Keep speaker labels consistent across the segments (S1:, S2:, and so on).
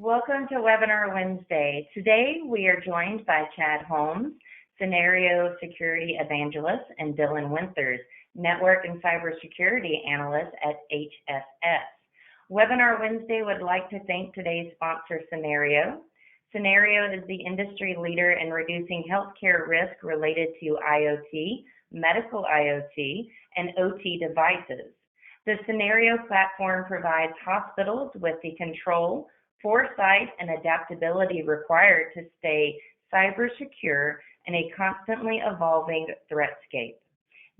S1: Welcome to Webinar Wednesday. Today we are joined by Chad Holmes, Cynerio Security Evangelist, and Dylan Winters, Network and Cybersecurity Analyst at HSS. Webinar Wednesday would like to thank today's sponsor, Cynerio. Cynerio is the industry leader in reducing healthcare risk related to IoT, medical IoT, and OT devices. The Cynerio platform provides hospitals with the control, foresight, and adaptability required to stay cyber secure in a constantly evolving threatscape.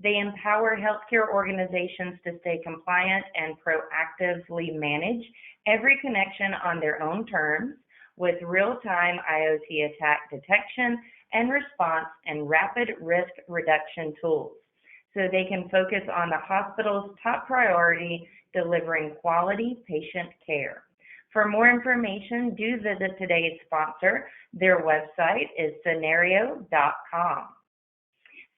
S1: They empower healthcare organizations to stay compliant and proactively manage every connection on their own terms with real-time IoT attack detection and response and rapid risk reduction tools, so they can focus on the hospital's top priority, delivering quality patient care. For more information, do visit today's sponsor. Their website is Cynerio.com.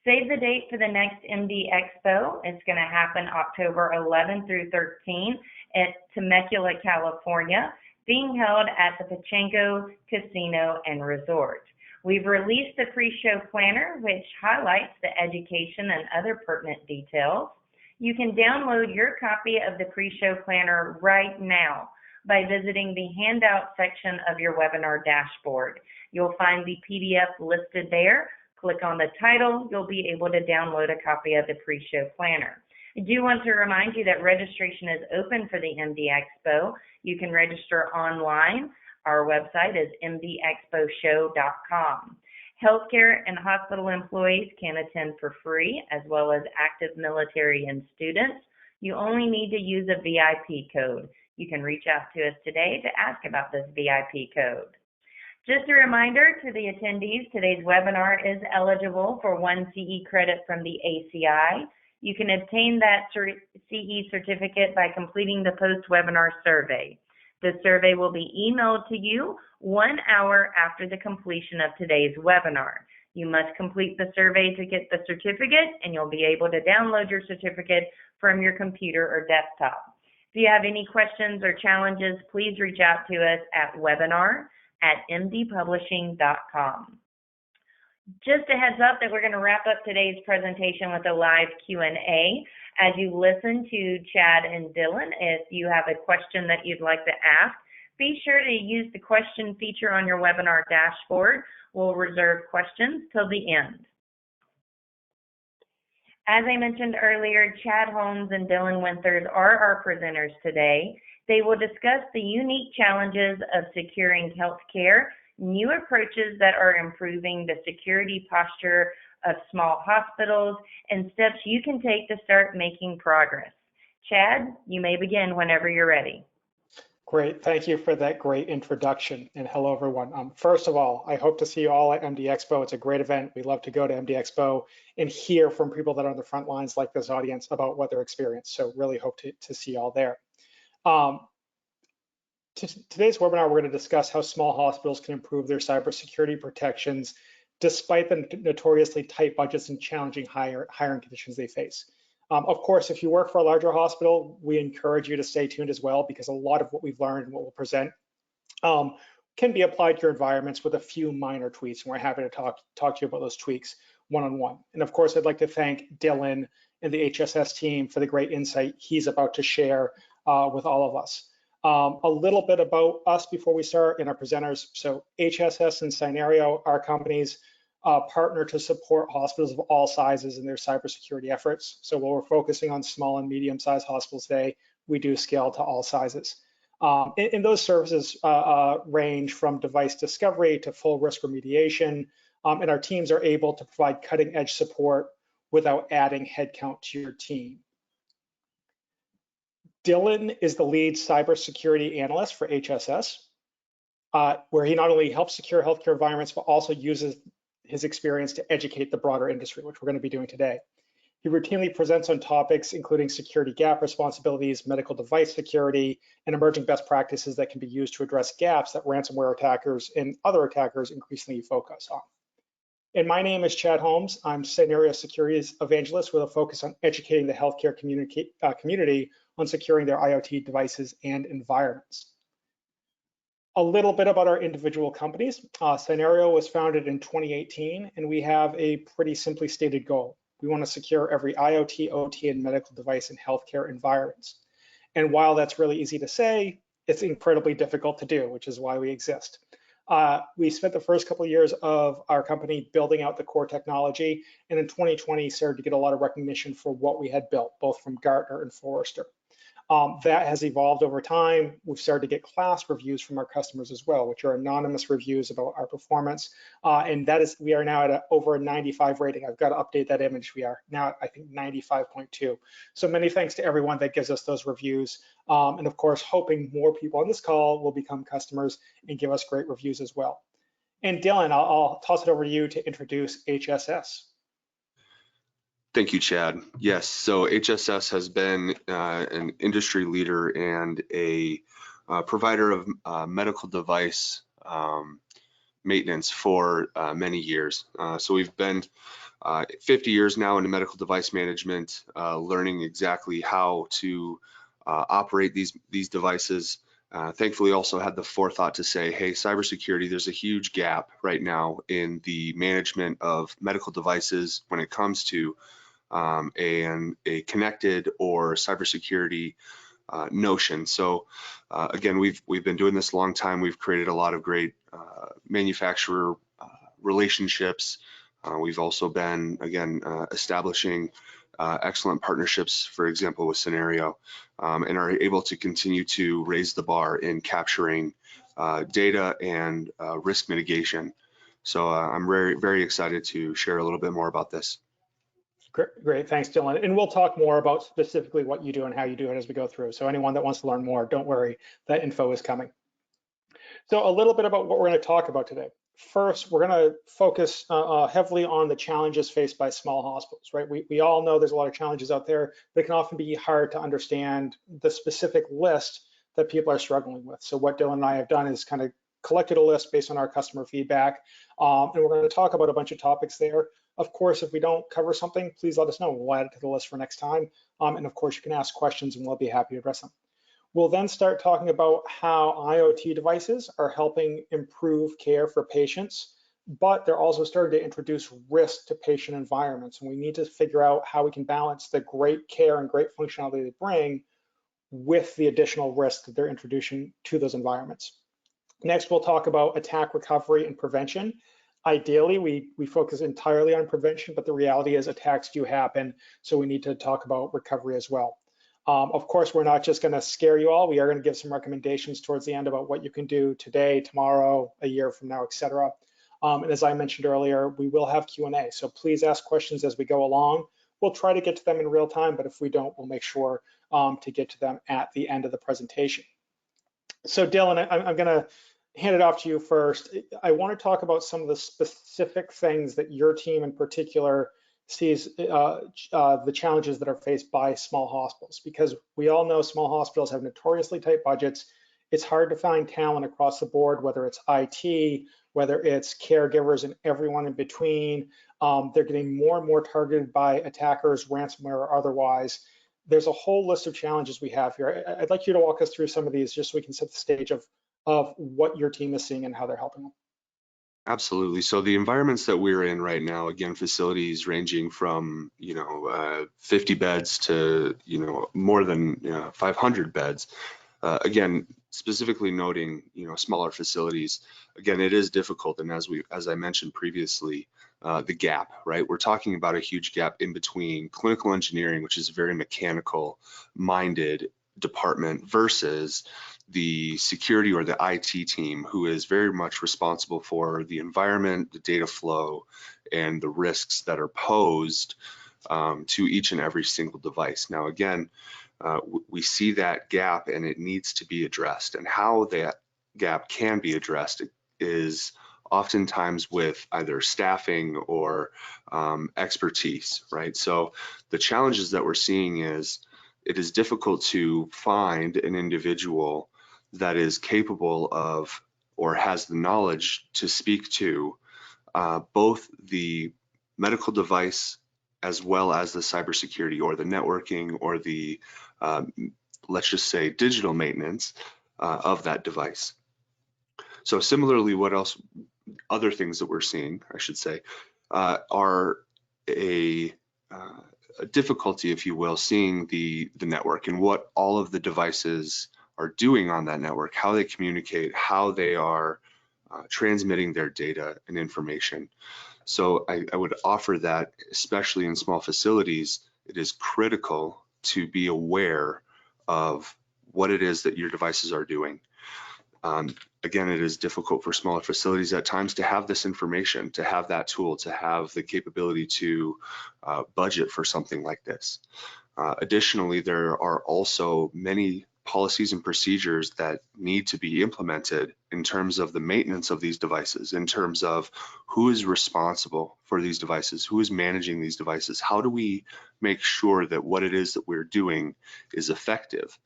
S1: Save the date for the next MD Expo. It's going to happen October 11 through 13 at Temecula, California, being held at the Pachanko Casino and Resort. We've released a pre-show planner which highlights the education and other pertinent details. You can download your copy of the pre-show planner right now by visiting the handout section of your webinar dashboard. You'll find the PDF listed there. Click on the title. You'll be able to download a copy of the pre-show planner. I do want to remind you that registration is open for the MD Expo. You can register online. Our website is mdexposhow.com. Healthcare and hospital employees can attend for free, as well as active military and students. You only need to use a VIP code. You can reach out to us today to ask about this VIP code. Just a reminder to the attendees, today's webinar is eligible for 1 CE credit from the ACI. You can obtain that CE certificate by completing the post-webinar survey. The survey will be emailed to you 1 hour after the completion of today's webinar. You must complete the survey to get the certificate, and you'll be able to download your certificate from your computer or desktop. If you have any questions or challenges, please reach out to us at webinar@mdpublishing.com. Just a heads up that we're going to wrap up today's presentation with a live Q&A. As you listen to Chad and Dylan, if you have a question that you'd like to ask, be sure to use the question feature on your webinar dashboard. We'll reserve questions till the end. As I mentioned earlier, Chad Holmes and Dylan Winters are our presenters today. They will discuss the unique challenges of securing healthcare, new approaches that are improving the security posture of small hospitals, and steps you can take to start making progress. Chad, you may begin whenever you're ready.
S2: Great, thank you for that great introduction, and hello everyone. First of all, I hope to see you all at MD Expo. It's a great event. We love to go to MD Expo and hear from people that are on the front lines like this audience about what their experience. So really hope to see you all there. Today's webinar, we're going to discuss how small hospitals can improve their cybersecurity protections despite the notoriously tight budgets and challenging hiring conditions they face. Of course, if you work for a larger hospital, we encourage you to stay tuned as well, because a lot of what we've learned and what we'll present can be applied to your environments with a few minor tweaks, and we're happy to talk to you about those tweaks one-on-one. And of course, I'd like to thank Dylan and the HSS team for the great insight he's about to share with all of us. A little bit about us before we start and our presenters. So HSS and Cynerio are companies partner to support hospitals of all sizes in their cybersecurity efforts. So while we're focusing on small and medium-sized hospitals today, we do scale to all sizes. And those services range from device discovery to full risk remediation, and our teams are able to provide cutting-edge support without adding headcount to your team. Dylan is the lead cybersecurity analyst for HSS, where he not only helps secure healthcare environments, but also uses his experience to educate the broader industry, which we're going to be doing today. He routinely presents on topics including security gap responsibilities, medical device security, and emerging best practices that can be used to address gaps that ransomware attackers and other attackers increasingly focus on. And my name is Chad Holmes. I'm Cynerio Security's evangelist with a focus on educating the healthcare community on securing their IoT devices and environments. A little bit about our individual companies. Cynerio was founded in 2018, and we have a pretty simply stated goal. We want to secure every IoT, OT, and medical device in healthcare environments. And while that's really easy to say, it's incredibly difficult to do, which is why we exist. We spent the first couple of years of our company building out the core technology, and in 2020 started to get a lot of recognition for what we had built, both from Gartner and Forrester. That has evolved over time. We've started to get class reviews from our customers as well, which are anonymous reviews about our performance. And we are now at over a 95 rating. I've got to update that image. We are now at, I think, 95.2. So many thanks to everyone that gives us those reviews. And of course, hoping more people on this call will become customers and give us great reviews as well. And Dylan, I'll toss it over to you to introduce HSS.
S3: Thank you, Chad. Yes, so HSS has been an industry leader and a provider of medical device maintenance for many years. So we've been 50 years now into medical device management, learning exactly how to operate these devices. Thankfully, also had the forethought to say, hey, cybersecurity, there's a huge gap right now in the management of medical devices when it comes to a connected or cybersecurity notion. So again, we've been doing this a long time. We've created a lot of great manufacturer relationships. We've also been, again, establishing excellent partnerships, for example, with Cynerio, and are able to continue to raise the bar in capturing data and risk mitigation. So I'm very, very excited to share a little bit more about this.
S2: Great, thanks, Dylan. And we'll talk more about specifically what you do and how you do it as we go through. So anyone that wants to learn more, don't worry, that info is coming. So a little bit about what we're going to talk about today. First, we're going to focus heavily on the challenges faced by small hospitals, right? We all know there's a lot of challenges out there, but it can often be hard to understand the specific list that people are struggling with. So what Dylan and I have done is kind of collected a list based on our customer feedback, and we're going to talk about a bunch of topics there. Of course, if we don't cover something, please let us know. We'll add it to the list for next time. And of course, you can ask questions and we'll be happy to address them. We'll then start talking about how IoT devices are helping improve care for patients, but they're also starting to introduce risk to patient environments. And we need to figure out how we can balance the great care and great functionality they bring with the additional risk that they're introducing to those environments. Next, we'll talk about attack recovery and prevention. Ideally, we focus entirely on prevention, but the reality is attacks do happen, so we need to talk about recovery as well. Of course, we're not just going to scare you all. We are going to give some recommendations towards the end about what you can do today, tomorrow, a year from now, etc. And as I mentioned earlier, we will have Q&A, so please ask questions as we go along. We'll try to get to them in real time, but if we don't, we'll make sure to get to them at the end of the presentation. So Dylan, I'm going to hand it off to you first. I want to talk about some of the specific things that your team in particular sees the challenges that are faced by small hospitals, because we all know small hospitals have notoriously tight budgets. It's hard to find talent across the board, whether it's IT, whether it's caregivers and everyone in between. They're getting more and more targeted by attackers, ransomware or otherwise. There's a whole list of challenges we have here. I'd like you to walk us through some of these just so we can set the stage of what your team is seeing and how they're helping them.
S3: Absolutely. So the environments that we're in right now, again, facilities ranging from 50 beds to more than 500 beds. Again, specifically noting smaller facilities. Again, it is difficult, and as I mentioned previously, the gap, right? We're talking about a huge gap in between clinical engineering, which is a very mechanical minded department, versus the security or the IT team, who is very much responsible for the environment, the data flow, and the risks that are posed to each and every single device. Now, again, we see that gap and it needs to be addressed. And how that gap can be addressed is oftentimes with either staffing or expertise, right? So the challenges that we're seeing is it is difficult to find an individual that is capable of or has the knowledge to speak to both the medical device as well as the cybersecurity or the networking or the, let's just say, digital maintenance of that device. So similarly, other things that we're seeing, I should say, are a difficulty, if you will, seeing the network and what all of the devices are doing on that network, how they communicate, how they are transmitting their data and information. So I would offer that, especially in small facilities, it is critical to be aware of what it is that your devices are doing. Again, it is difficult for smaller facilities at times to have this information, to have that tool, to have the capability to budget for something like this. Additionally, there are also many policies and procedures that need to be implemented in terms of the maintenance of these devices, in terms of who is responsible for these devices, who is managing these devices, how do we make sure that what it is that we're doing is effective.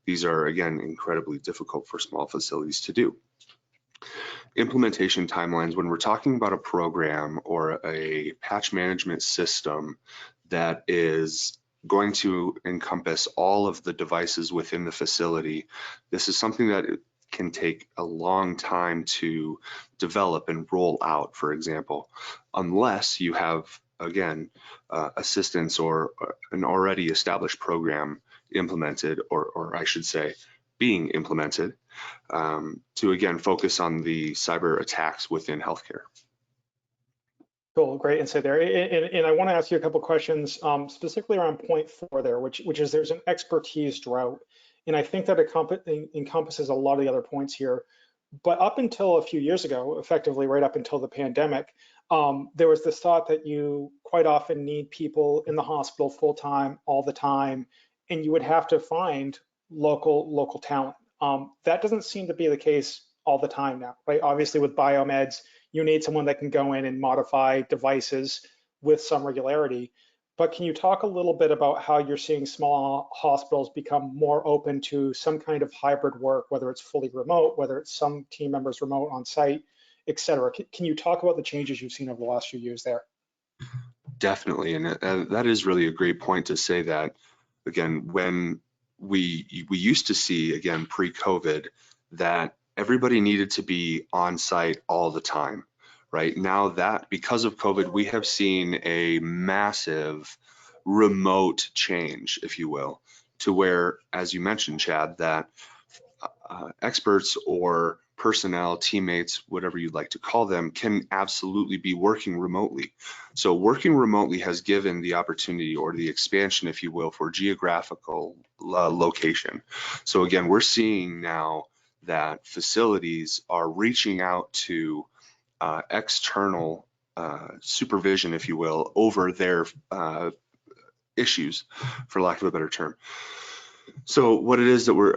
S3: These are, again, incredibly difficult for small facilities to do. Implementation timelines, when we're talking about a program or a patch management system that is going to encompass all of the devices within the facility, this is something that can take a long time to develop and roll out, for example, unless you have, again, assistance or an already established program implemented, or I should say, being implemented, to again focus on the cyber attacks within healthcare.
S2: Cool, great insight there. And I want to ask you a couple questions specifically around point 4 there, which is there's an expertise drought. And I think that it encompasses a lot of the other points here. But up until a few years ago, effectively right up until the pandemic, there was this thought that you quite often need people in the hospital full-time all the time, and you would have to find local talent. That doesn't seem to be the case all the time now, right? Obviously with biomeds, you need someone that can go in and modify devices with some regularity. But can you talk a little bit about how you're seeing small hospitals become more open to some kind of hybrid work, whether it's fully remote, whether it's some team members remote on site, et cetera? Can you talk about the changes you've seen over the last few years there?
S3: Definitely, and that is really a great point to say that, again, when we used to see, again, pre-COVID, that everybody needed to be on site all the time. Right now, that because of COVID, we have seen a massive remote change, if you will, to where, as you mentioned, Chad, that experts or personnel, teammates, whatever you'd like to call them, can absolutely be working remotely. So working remotely has given the opportunity or the expansion, if you will, for geographical location. So again, we're seeing now that facilities are reaching out to external supervision, if you will, over their issues, for lack of a better term. So what it is that we're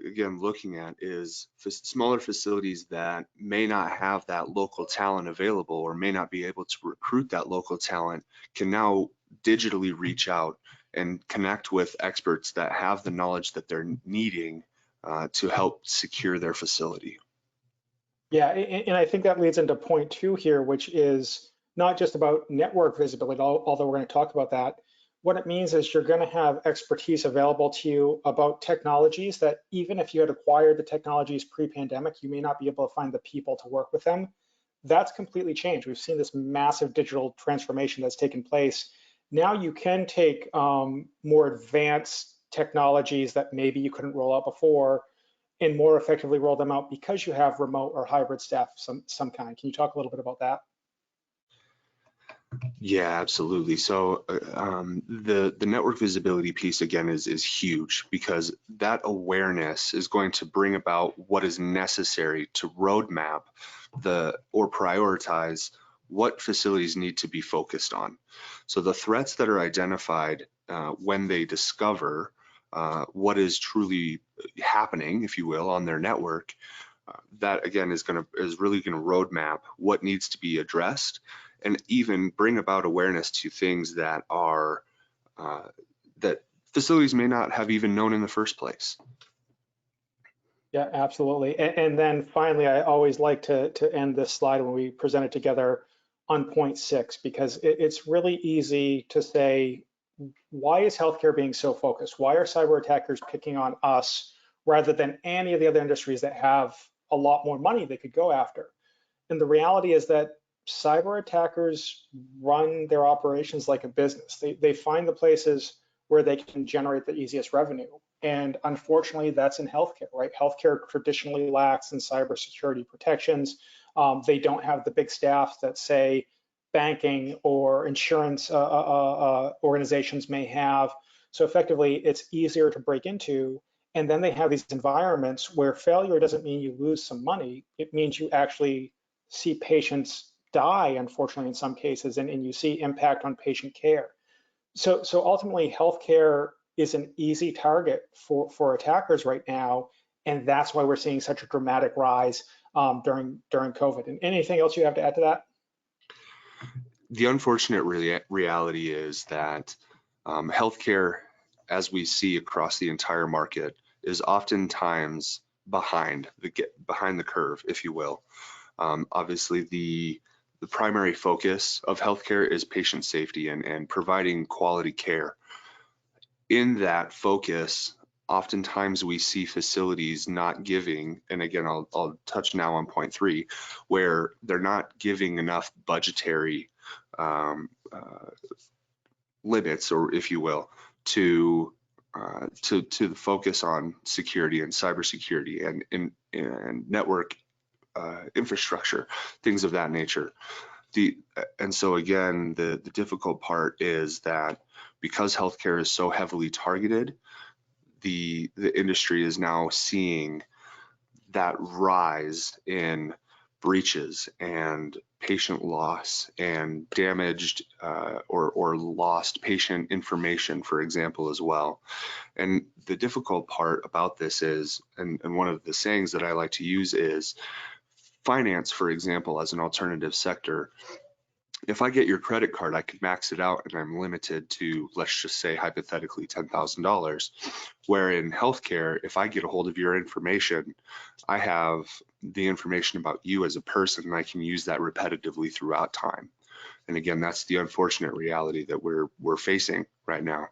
S3: again looking at is smaller facilities that may not have that local talent available or may not be able to recruit that local talent can now digitally reach out and connect with experts that have the knowledge that they're needing to help secure their facility.
S2: Yeah, and I think that leads into point 2 here, which is not just about network visibility, although we're going to talk about that. What it means is you're going to have expertise available to you about technologies that even if you had acquired the technologies pre-pandemic, you may not be able to find the people to work with them. That's completely changed. We've seen this massive digital transformation that's taken place. Now you can take more advanced technologies that maybe you couldn't roll out before and more effectively roll them out because you have remote or hybrid staff of some kind. Can you talk a little bit about that?
S3: Yeah, absolutely. So the network visibility piece again is huge because that awareness is going to bring about what is necessary to roadmap or prioritize what facilities need to be focused on. So the threats that are identified when they discover what is truly happening, if you will, on their network, that again is really going to roadmap what needs to be addressed and even bring about awareness to things that are that facilities may not have even known in the first place.
S2: Yeah, absolutely. And then finally, I always like to end this slide when we present it together on point 6, because it's really easy to say, why is healthcare being so focused? Why are cyber attackers picking on us rather than any of the other industries that have a lot more money they could go after. And the reality is that cyber attackers run their operations like a business. They find the places where they can generate the easiest revenue. And unfortunately, that's in healthcare, right? Healthcare traditionally lacks in cybersecurity protections. They don't have the big staff that, say, banking or insurance organizations may have. So effectively, it's easier to break into. And then they have these environments where failure doesn't mean you lose some money. It means you actually see patients die, unfortunately, in some cases, and you see impact on patient care. So ultimately, healthcare is an easy target for attackers right now, and that's why we're seeing such a dramatic rise during COVID. And anything else you have to add to that?
S3: The unfortunate reality is that healthcare, as we see across the entire market, is oftentimes behind the curve, if you will. Obviously, the primary focus of healthcare is patient safety and providing quality care. In that focus, oftentimes we see facilities not giving, and again, I'll touch now on point 3, where they're not giving enough budgetary limits, or if you will, to the focus on security and cybersecurity and network infrastructure, things of that nature. And so again, the difficult part is that because healthcare is so heavily targeted, the industry is now seeing that rise in breaches and patient loss and damaged or lost patient information, for example, as well. And the difficult part about this is, and one of the sayings that I like to use is, finance, for example, as an alternative sector, if I get your credit card, I can max it out and I'm limited to, let's just say hypothetically, $10,000. Where in healthcare, if I get a hold of your information, I have the information about you as a person, and I can use that repetitively throughout time. And again, that's the unfortunate reality that we're facing right now.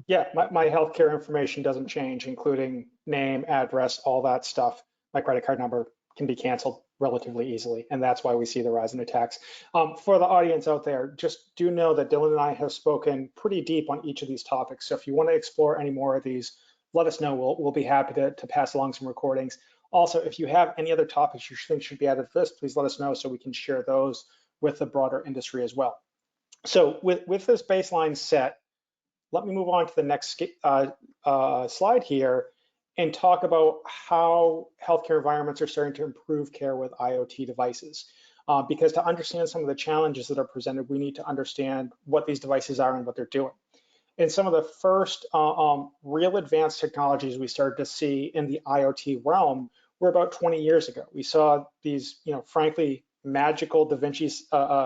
S2: Yeah, my healthcare information doesn't change, including name, address, all that stuff. My credit card number can be canceled relatively easily, and that's why we see the rise in attacks. For the audience out there, just do know that Dylan and I have spoken pretty deep on each of these topics. So if you want to explore any more of these, let us know. We'll be happy to pass along some recordings. Also, if you have any other topics you think should be added to this, please let us know so we can share those with the broader industry as well. So with this baseline set, let me move on to the next slide here and talk about how healthcare environments are starting to improve care with IoT devices. Because to understand some of the challenges that are presented, we need to understand what these devices are and what they're doing. And some of the first real advanced technologies we started to see in the IoT realm were about 20 years ago. We saw these, frankly, magical Da Vinci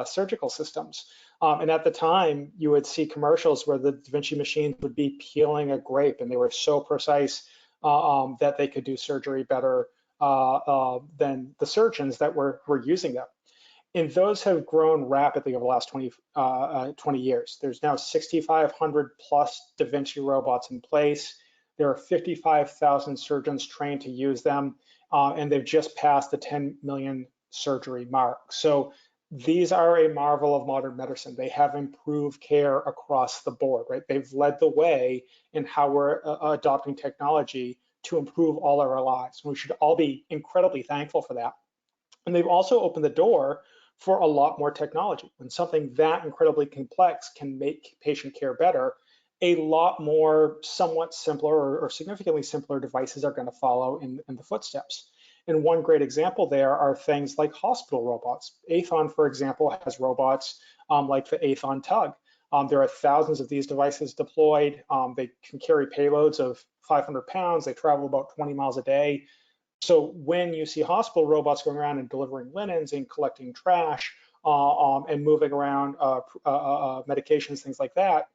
S2: surgical systems. And at the time, you would see commercials where the Da Vinci machines would be peeling a grape, and they were so precise that they could do surgery better than the surgeons that were using them. And those have grown rapidly over the last 20 years. There's now 6,500 plus Da Vinci robots in place. There are 55,000 surgeons trained to use them, and they've just passed the 10 million surgery mark. So these are a marvel of modern medicine. They have improved care across the board, right? They've led the way in how we're adopting technology to improve all of our lives. We should all be incredibly thankful for that. And they've also opened the door for a lot more technology. When something that incredibly complex can make patient care better, a lot more somewhat simpler or significantly simpler devices are going to follow in the footsteps. And one great example there are things like hospital robots. Aethon, for example, has robots like the Aethon Tug. There are thousands of these devices deployed. They can carry payloads of 500 pounds. They travel about 20 miles a day. So when you see hospital robots going around and delivering linens and collecting trash and moving around medications, things like that,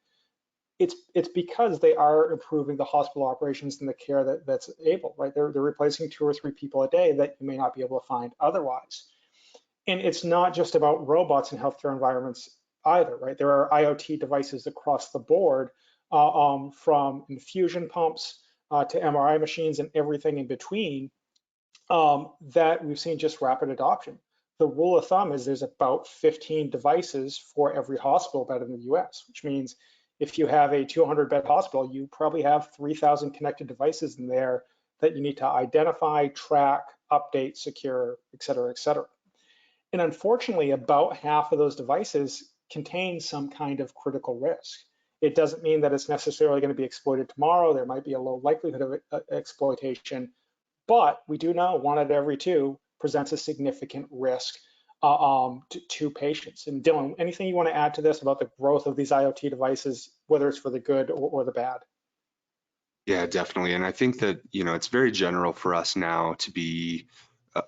S2: it's because they are improving the hospital operations and the care that's able, right? They're replacing 2 or 3 people a day that you may not be able to find otherwise. And it's not just about robots in healthcare environments either, right? There are IoT devices across the board, from infusion pumps to MRI machines and everything in between. that we've seen just rapid adoption. The rule of thumb is there's about 15 devices for every hospital bed in the US, which means if you have a 200-bed hospital, you probably have 3,000 connected devices in there that you need to identify, track, update, secure, et cetera, et cetera. And unfortunately, about half of those devices contain some kind of critical risk. It doesn't mean that it's necessarily going to be exploited tomorrow. There might be a low likelihood of exploitation, but we do know 1 out of every 2 presents a significant risk to patients. And Dylan, anything you want to add to this about the growth of these IoT devices, whether it's for the good or the bad?
S3: Yeah, definitely. And I think that, it's very general for us now to be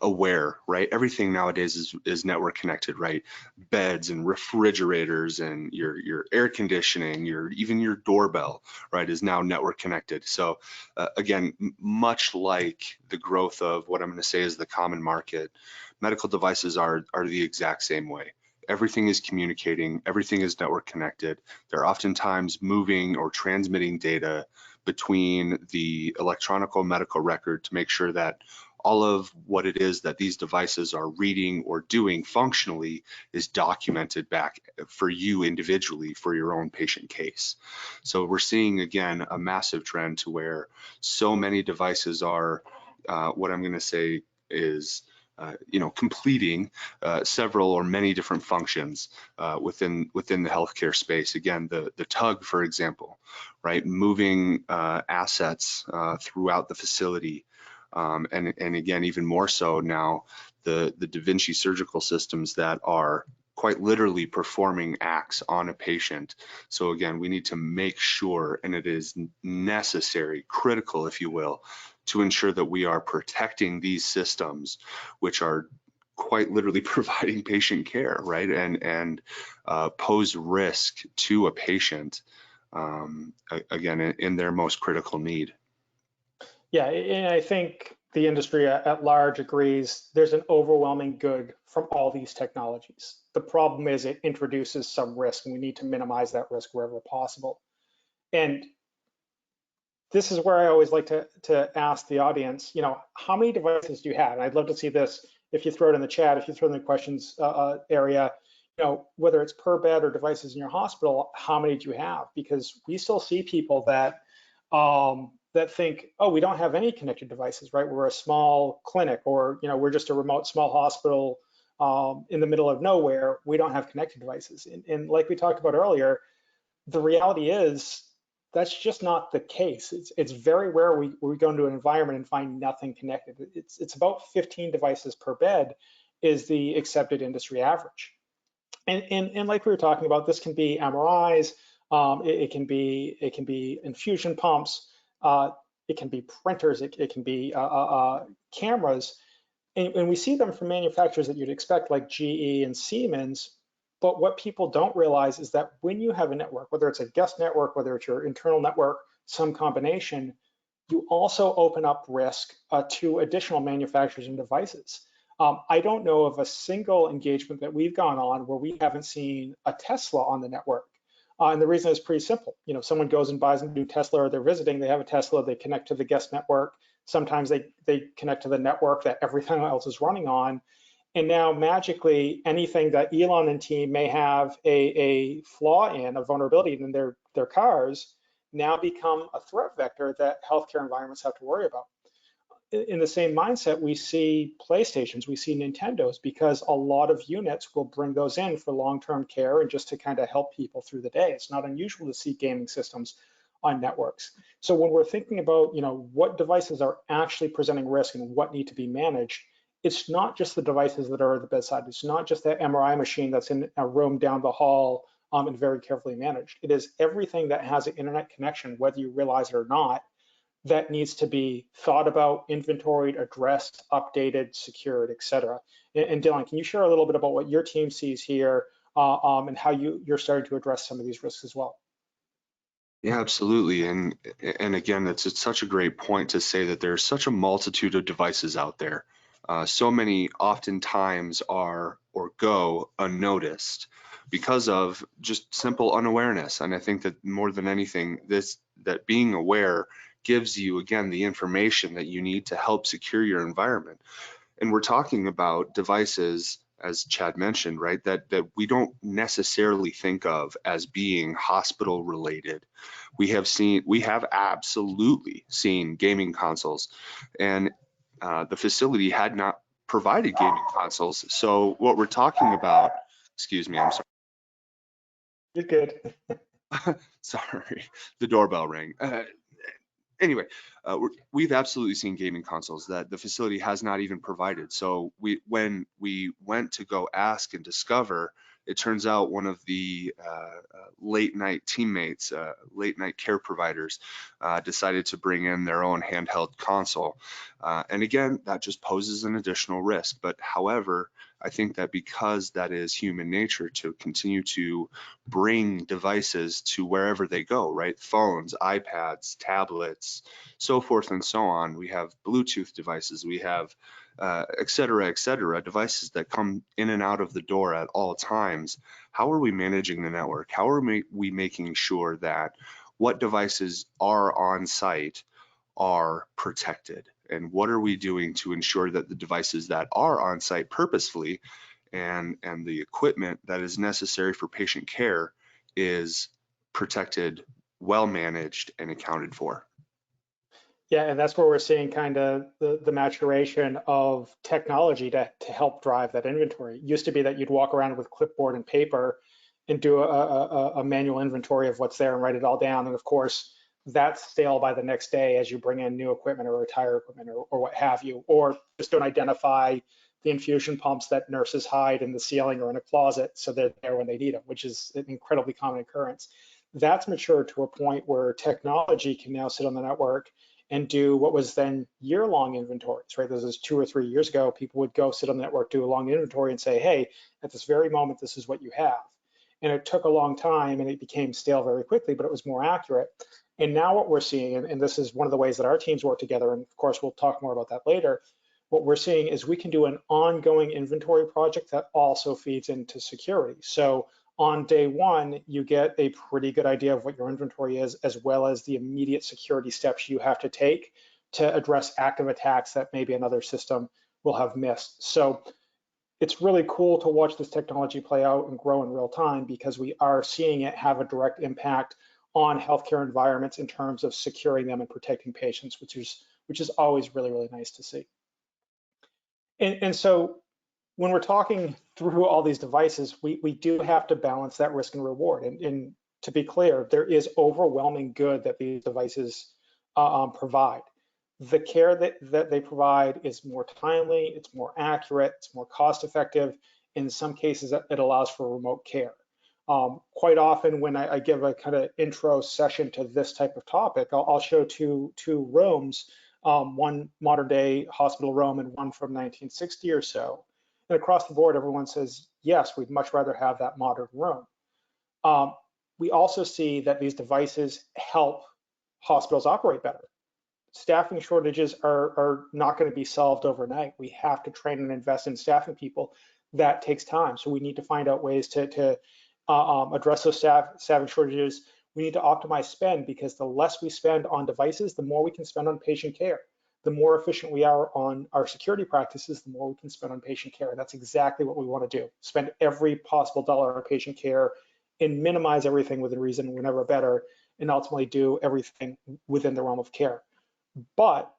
S3: aware, right? Everything nowadays is network connected, right? Beds and refrigerators and your air conditioning, even your doorbell, right, is now network connected. So again, much like the growth of what I'm going to say is the common market, medical devices are the exact same way. Everything is communicating, everything is network connected. They're oftentimes moving or transmitting data between the electronic medical record to make sure that all of what it is that these devices are reading or doing functionally is documented back for you individually for your own patient case. So we're seeing, again, a massive trend to where so many devices are, what I'm going to say is, completing several or many different functions within the healthcare space. Again, the tug, for example, right, moving assets throughout the facility, and again, even more so now, the Da Vinci surgical systems that are quite literally performing acts on a patient. So again, we need to make sure, and it is necessary, critical, if you will, to ensure that we are protecting these systems, which are quite literally providing patient care, right, and pose risk to a patient, again, in their most critical need.
S2: Yeah, and I think the industry at large agrees there's an overwhelming good from all these technologies. The problem is it introduces some risk, and we need to minimize that risk wherever possible. And this is where I always like to ask the audience, how many devices do you have? And I'd love to see this if you throw it in the chat, if you throw it in the questions area, whether it's per bed or devices in your hospital, how many do you have? Because we still see people that that think, oh, we don't have any connected devices, right? We're a small clinic, or we're just a remote small hospital in the middle of nowhere. We don't have connected devices. And like we talked about earlier, the reality is that's just not the case. It's very rare we go into an environment and find nothing connected. It's about 15 devices per bed is the accepted industry average. And like we were talking about, this can be MRIs, it can be infusion pumps, it can be printers, it can be cameras, and we see them from manufacturers that you'd expect, like GE and Siemens. But what people don't realize is that when you have a network, whether it's a guest network, whether it's your internal network, some combination, you also open up risk to additional manufacturers and devices. I don't know of a single engagement that we've gone on where we haven't seen a Tesla on the network. And the reason is pretty simple. Someone goes and buys a new Tesla, or they're visiting, they have a Tesla, they connect to the guest network. Sometimes they connect to the network that everything else is running on. And now magically, anything that Elon and team may have a flaw in, a vulnerability in their cars, now become a threat vector that healthcare environments have to worry about. In the same mindset, we see PlayStations, we see Nintendos, because a lot of units will bring those in for long-term care and just to kind of help people through the day. It's not unusual to see gaming systems on networks. So when we're thinking about, what devices are actually presenting risk and what need to be managed, it's not just the devices that are at the bedside. It's not just that MRI machine that's in a room down the hall and very carefully managed. It is everything that has an internet connection, whether you realize it or not, that needs to be thought about, inventoried, addressed, updated, secured, et cetera. And Dylan, can you share a little bit about what your team sees here and how you're starting to address some of these risks as well?
S3: Yeah, absolutely. And again, it's such a great point to say that there's such a multitude of devices out there. So many oftentimes are or go unnoticed because of just simple unawareness. And I think that more than anything, that being aware gives you, again, the information that you need to help secure your environment. And we're talking about devices, as Chad mentioned, right, that we don't necessarily think of as being hospital related. We have absolutely seen gaming consoles, and the facility had not provided gaming consoles. So what we're talking about, excuse me, I'm sorry.
S2: You're good.
S3: Sorry, the doorbell rang. Anyway, we've absolutely seen gaming consoles that the facility has not even provided. So when we went to go ask and discover, it turns out one of the late night teammates, late night care providers, decided to bring in their own handheld console. And again, that just poses an additional risk. But however, I think that because that is human nature to continue to bring devices to wherever they go, right? Phones, iPads, tablets, so forth and so on. We have Bluetooth devices, we have et cetera, devices that come in and out of the door at all times. How are we managing the network? How are we making sure that what devices are on site are protected? And what are we doing to ensure that the devices that are on site purposefully and the equipment that is necessary for patient care is protected, well managed, and accounted for?
S2: Yeah, and that's where we're seeing kind of the maturation of technology to help drive that inventory. It used to be that you'd walk around with clipboard and paper and do a manual inventory of what's there and write it all down. And of course, that's stale by the next day as you bring in new equipment or retire equipment or what have you, or just don't identify the infusion pumps that nurses hide in the ceiling or in a closet so they're there when they need them, which is an incredibly common occurrence. That's matured to a point where technology can now sit on the network and do what was then year-long inventories, right? This is 2 or 3 years ago. People would go sit on the network, do a long inventory and say, hey, at this very moment, this is what you have. And it took a long time and it became stale very quickly, but it was more accurate. And now what we're seeing, and this is one of the ways that our teams work together, and of course, we'll talk more about that later, what we're seeing is we can do an ongoing inventory project that also feeds into security. So on day one, you get a pretty good idea of what your inventory is, as well as the immediate security steps you have to take to address active attacks that maybe another system will have missed. So it's really cool to watch this technology play out and grow in real time because we are seeing it have a direct impact on healthcare environments in terms of securing them and protecting patients, which is always really, really nice to see. And so when we're talking through all these devices, we do have to balance that risk and reward. And to be clear, there is overwhelming good that these devices provide. The care that they provide is more timely, it's more accurate, it's more cost effective. In some cases, it allows for remote care. Quite often when I give a kind of intro session to this type of topic, I'll show two rooms, one modern day hospital room and one from 1960 or so. And across the board, everyone says, yes, we'd much rather have that modern room. We also see that these devices help hospitals operate better. Staffing shortages are not going to be solved overnight. We have to train and invest in staffing people. That takes time. So we need to find out ways to address those staffing shortages. We need to optimize spend because the less we spend on devices, the more we can spend on patient care. The more efficient we are on our security practices, the more we can spend on patient care. And that's exactly what we want to do. Spend every possible dollar on patient care and minimize everything within reason, whenever better, and ultimately do everything within the realm of care. But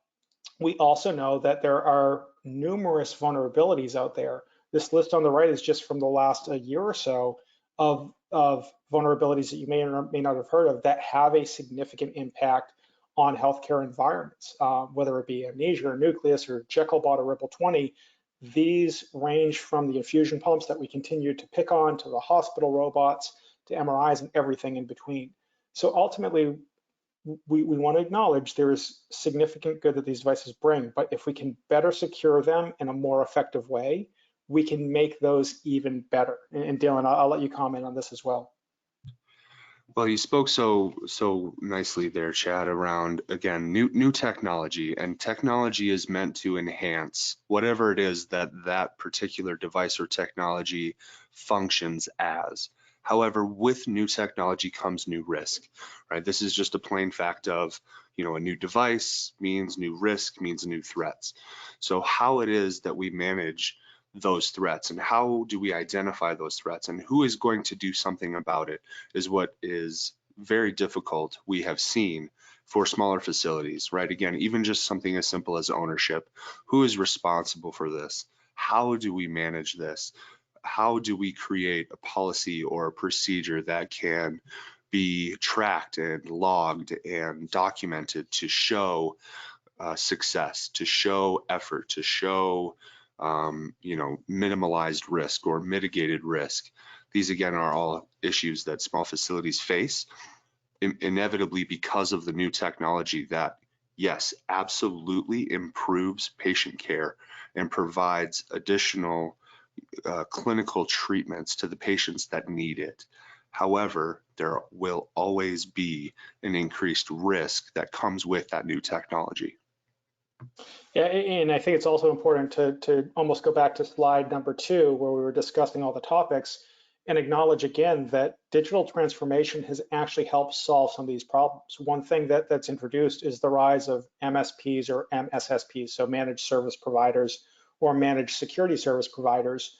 S2: we also know that there are numerous vulnerabilities out there. This list on the right is just from the last year or so of vulnerabilities that you may or may not have heard of that have a significant impact on healthcare environments, whether it be amnesia or nucleus or Jekyllbot or Ripple 20. These range from the infusion pumps that we continue to pick on to the hospital robots to MRIs and everything in between. So ultimately, we want to acknowledge there is significant good that these devices bring, but if we can better secure them in a more effective way, we can make those even better. And Dylan, I'll let you comment on this as well.
S3: Well, you spoke so nicely there, Chad, around, again, new technology, and technology is meant to enhance whatever it is that particular device or technology functions as. However, with new technology comes new risk, right? This is just a plain fact of You know, a new device means new risk, means new threats. So how it is that we manage those threats and how do we identify those threats and who is going to do something about it is what is very difficult, we have seen, for smaller facilities, right? Again, even just something as simple as ownership. Who is responsible for this? How do we manage this? How do we create a policy or a procedure that can be tracked and logged and documented to show success, to show effort, to show you know, minimalized risk or mitigated risk? These again are all issues that small facilities face inevitably because of the new technology that, yes, absolutely improves patient care and provides additional clinical treatments to the patients that need it. However, there will always be an increased risk that comes with that new technology.
S2: Yeah, and I think it's also important to almost go back to slide number 2, where we were discussing all the topics, and acknowledge again that digital transformation has actually helped solve some of these problems. One thing that's introduced is the rise of MSPs or MSSPs, so managed service providers or managed security service providers,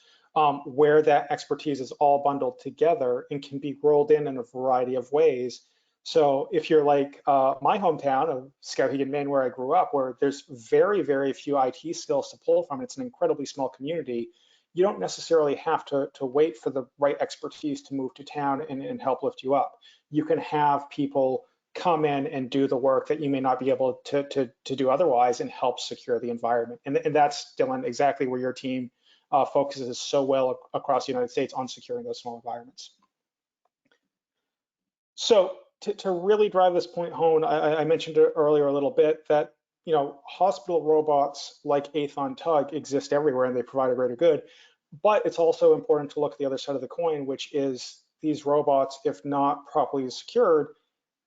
S2: where that expertise is all bundled together and can be rolled in a variety of ways. So if you're like my hometown of Skowhegan, Maine, where I grew up, where there's very, very few IT skills to pull from, it's an incredibly small community, you don't necessarily have to wait for the right expertise to move to town and help lift you up. You can have people come in and do the work that you may not be able to do otherwise and help secure the environment. And that's, Dylan, exactly where your team focuses so well across the United States on securing those small environments. So to really drive this point home, I mentioned it earlier a little bit that, you know, hospital robots like Aethon Tug exist everywhere and they provide a greater good. But it's also important to look at the other side of the coin, which is these robots, if not properly secured,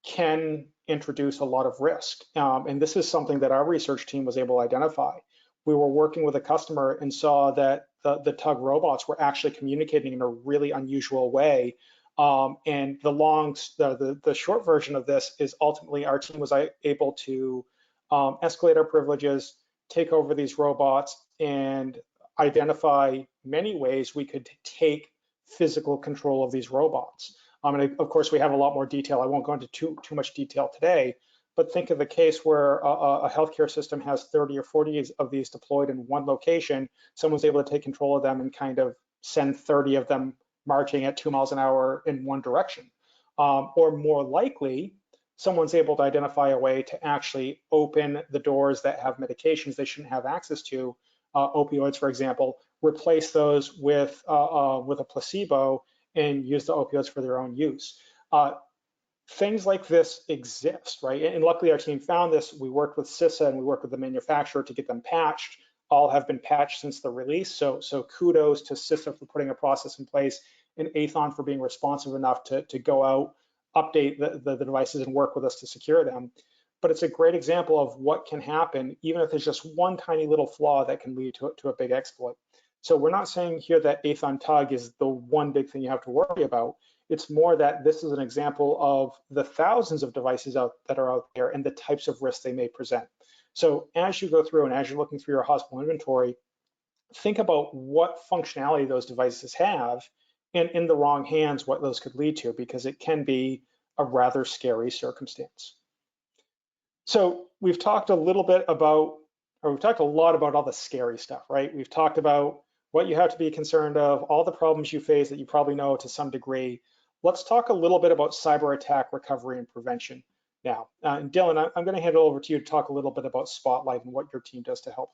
S2: can introduce a lot of risk. And this is something that our research team was able to identify. We were working with a customer and saw that the Tug robots were actually communicating in a really unusual way. And the short version of this is ultimately our team was able to escalate our privileges, take over these robots, and identify many ways we could take physical control of these robots. And of course, we have a lot more detail. I won't go into too much detail today, but think of the case where a healthcare system has 30 or 40 of these deployed in one location. Someone's able to take control of them and kind of send 30 of them marching at 2 miles an hour in one direction. Or more likely, someone's able to identify a way to actually open the doors that have medications they shouldn't have access to, opioids, for example, replace those with a placebo and use the opioids for their own use. Things like this exist, right? And luckily our team found this. We worked with CISA and we worked with the manufacturer to get them patched. All have been patched since the release. So kudos to CISA for putting a process in place and Aethon for being responsive enough to go out, update the devices and work with us to secure them. But it's a great example of what can happen, even if there's just one tiny little flaw that can lead to a big exploit. So we're not saying here that Aethon Tug is the one big thing you have to worry about. It's more that this is an example of the thousands of devices that are out there and the types of risks they may present. So as you go through and as you're looking through your hospital inventory, think about what functionality those devices have and in the wrong hands, what those could lead to, because it can be a rather scary circumstance. So we've talked a little bit about, or we've talked a lot about all the scary stuff, right? We've talked about what you have to be concerned of, all the problems you face that you probably know to some degree. Let's talk a little bit about cyber attack recovery and prevention now. And Dylan, I'm going to hand it over to you to talk a little bit about Spotlight and what your team does to help.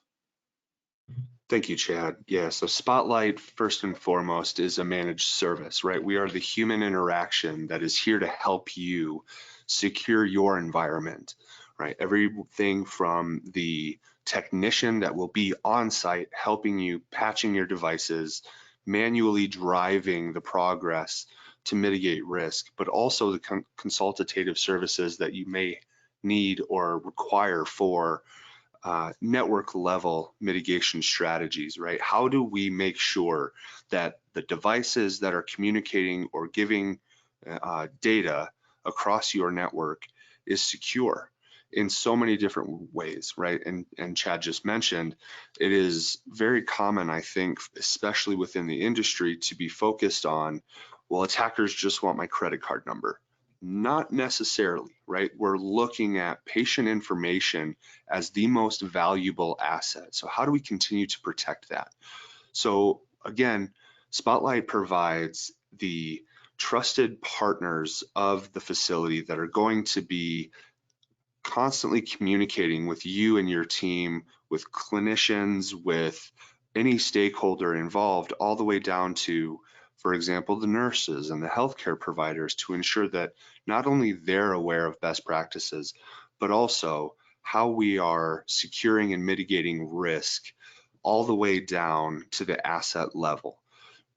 S3: Thank you, Chad. Yeah, so Spotlight, first and foremost, is a managed service, right? We are the human interaction that is here to help you secure your environment, right? Everything from the technician that will be on site helping you patching your devices, manually driving the progress to mitigate risk, but also the consultative services that you may need or require for network level mitigation strategies, right? How do we make sure that the devices that are communicating or giving data across your network is secure? in so many different ways, right? And Chad just mentioned, it is very common, I think, especially within the industry, to be focused on, well, attackers just want my credit card number. Not necessarily, right? We're looking at patient information as the most valuable asset. So how do we continue to protect that? So again, Spotlight provides the trusted partners of the facility that are going to be constantly communicating with you and your team, with clinicians, with any stakeholder involved, all the way down to, for example, the nurses and the healthcare providers, to ensure that not only they're aware of best practices, but also how we are securing and mitigating risk all the way down to the asset level,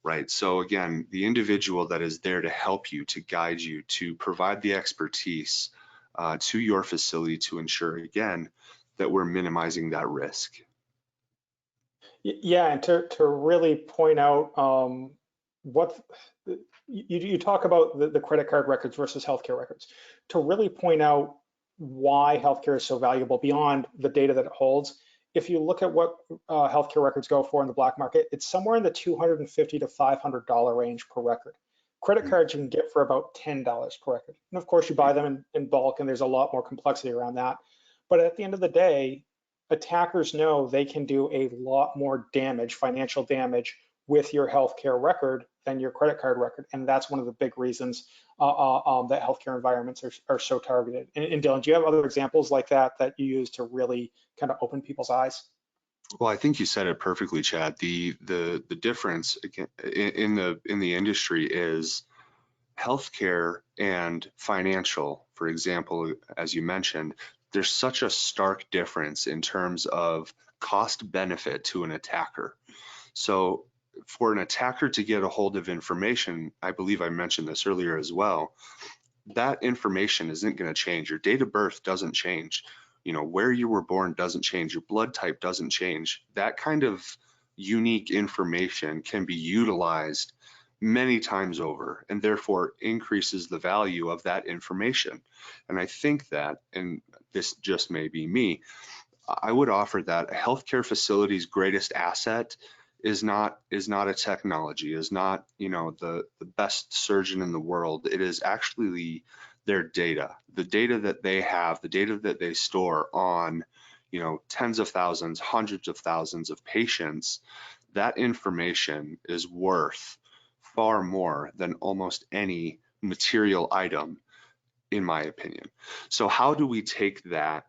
S3: right? So again, the individual that is there to help you, to guide you, to provide the expertise to your facility to ensure, again, that we're minimizing that risk.
S2: Yeah, and to really point out what you talk about the credit card records versus healthcare records, to really point out why healthcare is so valuable beyond the data that it holds. If you look at what healthcare records go for in the black market, it's somewhere in the $250 to $500 range per record. Credit cards you can get for about $10 per record. And of course, you buy them in bulk, and there's a lot more complexity around that. But at the end of the day, attackers know they can do a lot more damage, financial damage, with your healthcare record than your credit card record. And that's one of the big reasons that healthcare environments are so targeted. And Dylan, do you have other examples like that you use to really kind of open people's eyes?
S3: Well, I think you said it perfectly, Chad. The difference again in the industry is healthcare and financial, for example, as you mentioned. There's such a stark difference in terms of cost benefit to an attacker. So for an attacker to get a hold of information, I believe I mentioned this earlier as well, that information isn't going to change. Your date of birth doesn't change. You know, where you were born doesn't change. Your blood type doesn't change. That kind of unique information can be utilized many times over, and therefore increases the value of that information. And I think that, and this just may be me, I would offer that a healthcare facility's greatest asset is not a technology, is not, you know, the best surgeon in the world. It is actually their data, the data that they have, the data that they store on, you know, tens of thousands, hundreds of thousands of patients. That information is worth far more than almost any material item, in my opinion. So how do we take that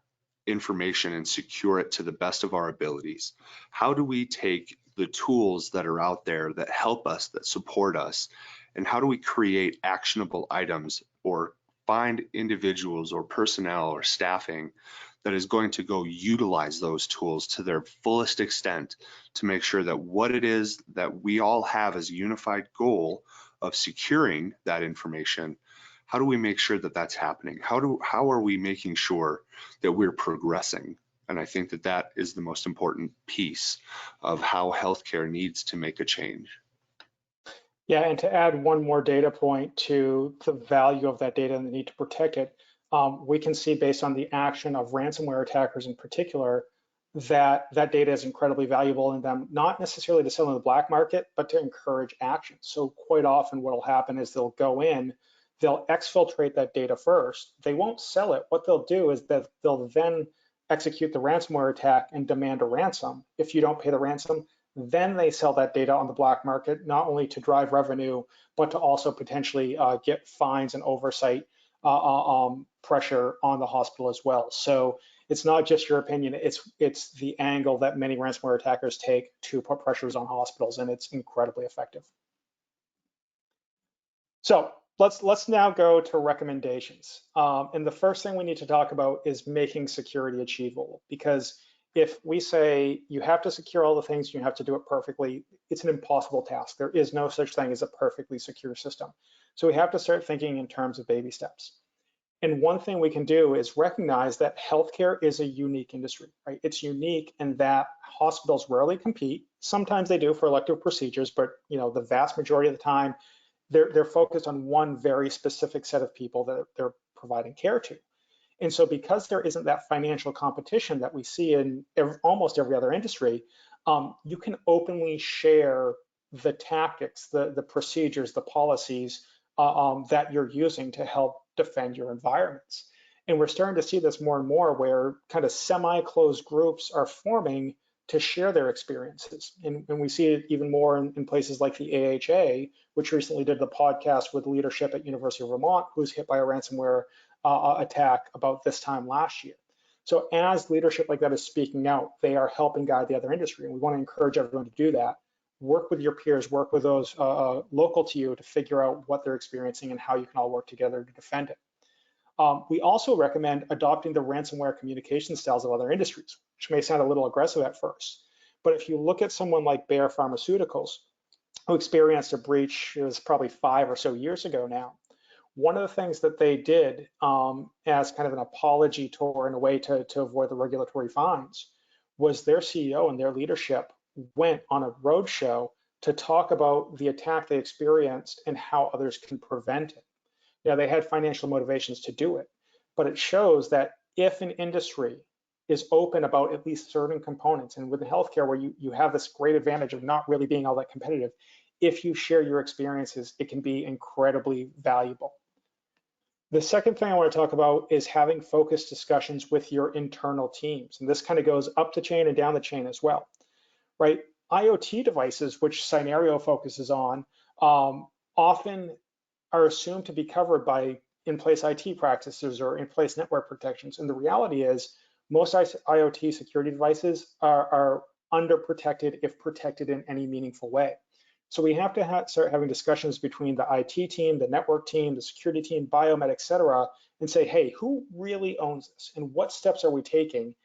S3: information and secure it to the best of our abilities? How do we take the tools that are out there that help us, that support us, and how do we create actionable items or find individuals or personnel or staffing that is going to go utilize those tools to their fullest extent to make sure that what it is that we all have as a unified goal of securing that information, how do we make sure that that's happening? How are we making sure that we're progressing? And I think that that is the most important piece of how healthcare needs to make a change.
S2: Yeah, and to add one more data point to the value of that data and the need to protect it, we can see based on the action of ransomware attackers in particular, that data is incredibly valuable in them, not necessarily to sell in the black market, but to encourage action. So quite often what will happen is they'll go in, they'll exfiltrate that data first. They won't sell it. What they'll do is that they'll then execute the ransomware attack and demand a ransom. If you don't pay the ransom, then they sell that data on the black market, not only to drive revenue, but to also potentially get fines and oversight pressure on the hospital as well. So it's not just your opinion, it's the angle that many ransomware attackers take to put pressures on hospitals, and it's incredibly effective. So let's now go to recommendations. And the first thing we need to talk about is making security achievable, because if we say you have to secure all the things, you have to do it perfectly, it's an impossible task. There is no such thing as a perfectly secure system. So we have to start thinking in terms of baby steps. And one thing we can do is recognize that healthcare is a unique industry, right? It's unique in that hospitals rarely compete. Sometimes they do for elective procedures, but you know, the vast majority of the time, they're focused on one very specific set of people that they're providing care to. And so because there isn't that financial competition that we see in almost every other industry, you can openly share the tactics, the procedures, the policies that you're using to help defend your environments. And we're starting to see this more and more where kind of semi-closed groups are forming to share their experiences. And we see it even more in places like the AHA, which recently did the podcast with leadership at University of Vermont, who was hit by a ransomware attack about this time last year. So as leadership like that is speaking out, they are helping guide the other industry. And we want to encourage everyone to do that. Work with your peers, work with those local to you to figure out what they're experiencing and how you can all work together to defend it. We also recommend adopting the ransomware communication styles of other industries, which may sound a little aggressive at first. But if you look at someone like Bayer Pharmaceuticals, who experienced a breach, it was probably 5 or so years ago now, one of the things that they did as kind of an apology tour in a way to avoid the regulatory fines was their CEO and their leadership went on a roadshow to talk about the attack they experienced and how others can prevent it. Yeah, they had financial motivations to do it, but it shows that if an industry is open about at least certain components, and within healthcare where you have this great advantage of not really being all that competitive, if you share your experiences, it can be incredibly valuable. The second thing I want to talk about is having focused discussions with your internal teams. And this kind of goes up the chain and down the chain as well, right? IoT devices, which Cynerio focuses on, often are assumed to be covered by in-place IT practices or in-place network protections. And the reality is most IoT security devices are underprotected if protected in any meaningful way. So we have to start having discussions between the IT team, the network team, the security team, biomed, et cetera, and say, hey, who really owns this? And what steps are we taking?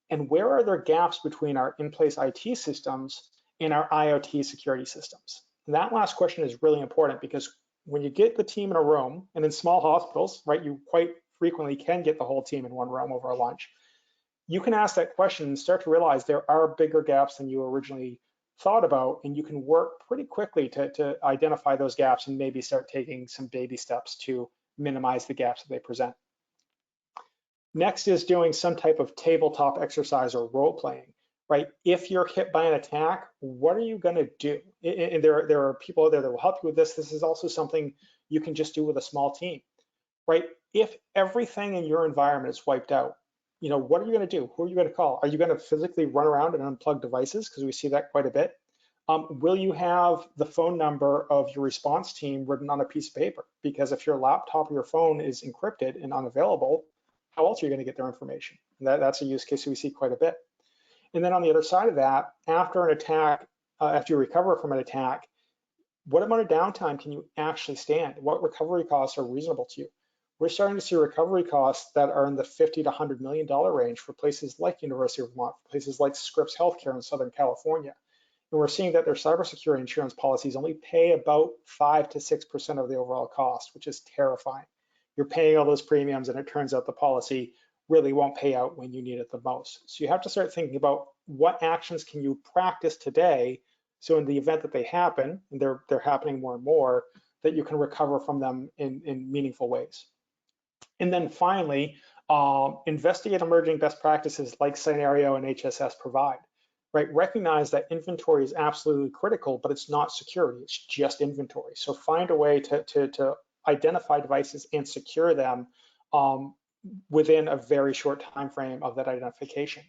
S2: And where are there gaps between our in-place IT systems and our IoT security systems? And that last question is really important because when you get the team in a room, and in small hospitals, right, you quite frequently can get the whole team in one room over a lunch, you can ask that question and start to realize there are bigger gaps than you originally thought about, and you can work pretty quickly to identify those gaps and maybe start taking some baby steps to minimize the gaps that they present. Next is doing some type of tabletop exercise or role playing, right? If you're hit by an attack, what are you gonna do? And there are people out there that will help you with this. This is also something you can just do with a small team, right? If everything in your environment is wiped out, you know, what are you gonna do? Who are you gonna call? Are you gonna physically run around and unplug devices? Because we see that quite a bit. Will you have the phone number of your response team written on a piece of paper? Because if your laptop or your phone is encrypted and unavailable, how else are you gonna get their information? And that's a use case we see quite a bit. And then on the other side of that, after an attack, after you recover from an attack, what amount of downtime can you actually stand? What recovery costs are reasonable to you? We're starting to see recovery costs that are in the $50 to $100 million range for places like University of Vermont, places like Scripps Healthcare in Southern California. And we're seeing that their cybersecurity insurance policies only pay about 5 to 6% of the overall cost, which is terrifying. You're paying all those premiums and it turns out the policy really won't pay out when you need it the most. So you have to start thinking about what actions can you practice today, so in the event that they happen, and they're happening more and more, that you can recover from them in meaningful ways. And then finally, investigate emerging best practices like Cynerio and HSS provide, right? Recognize that inventory is absolutely critical, but it's not security, it's just inventory. So find a way to identify devices and secure them within a very short time frame of that identification.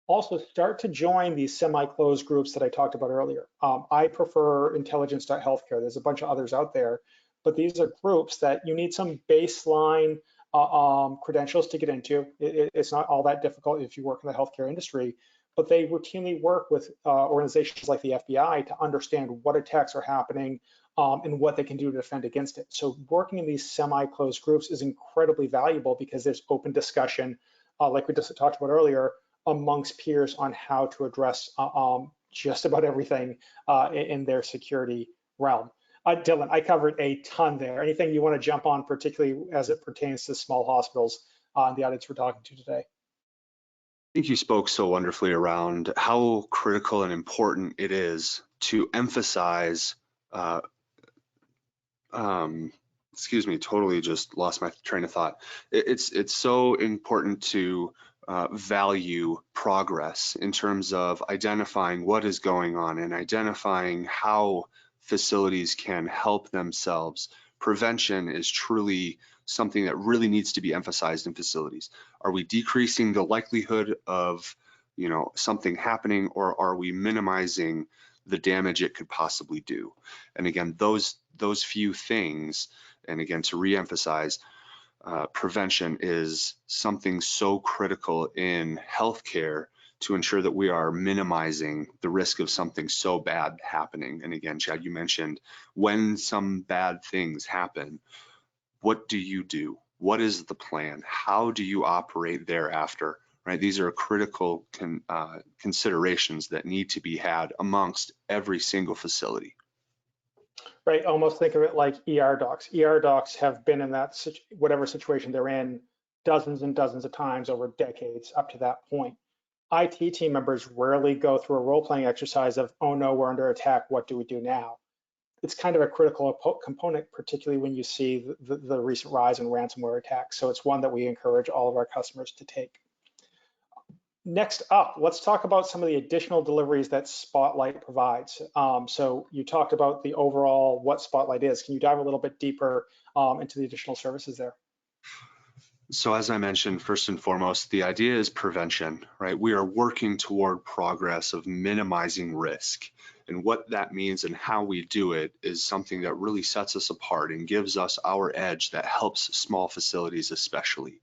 S2: Also, start to join these semi-closed groups that I talked about earlier. I prefer intelligence.healthcare. There's a bunch of others out there, but these are groups that you need some baseline credentials to get into. It's not all that difficult if you work in the healthcare industry, but they routinely work with organizations like the FBI to understand what attacks are happening and what they can do to defend against it. So working in these semi-closed groups is incredibly valuable because there's open discussion, like we just talked about earlier, amongst peers on how to address just about everything in their security realm. Dylan, I covered a ton there. Anything you want to jump on, particularly as it pertains to small hospitals and the audience we're talking to today?
S3: I think you spoke so wonderfully around how critical and important it is to emphasize excuse me, totally just lost my train of thought. It's so important to value progress in terms of identifying what is going on and identifying how facilities can help themselves. Prevention is truly something that really needs to be emphasized in facilities. Are we decreasing the likelihood of, you know, something happening, or are we minimizing the damage it could possibly do? And again, those few things, and again, to reemphasize, prevention is something so critical in healthcare to ensure that we are minimizing the risk of something so bad happening. And again, Chad, you mentioned when some bad things happen, what do you do? What is the plan? How do you operate thereafter? Right? These are critical considerations that need to be had amongst every single facility.
S2: Right, almost think of it like ER docs. ER docs have been in that whatever situation they're in dozens and dozens of times over decades up to that point. IT team members rarely go through a role-playing exercise of, oh no, we're under attack, what do we do now? It's kind of a critical component, particularly when you see the recent rise in ransomware attacks. So it's one that we encourage all of our customers to take. Next up, let's talk about some of the additional deliveries that Spotlight provides. So you talked about the overall what Spotlight is. Can you dive a little bit deeper into the additional services there?
S3: So as I mentioned, first and foremost, the idea is prevention, right? We are working toward progress of minimizing risk. And what that means and how we do it is something that really sets us apart and gives us our edge that helps small facilities especially.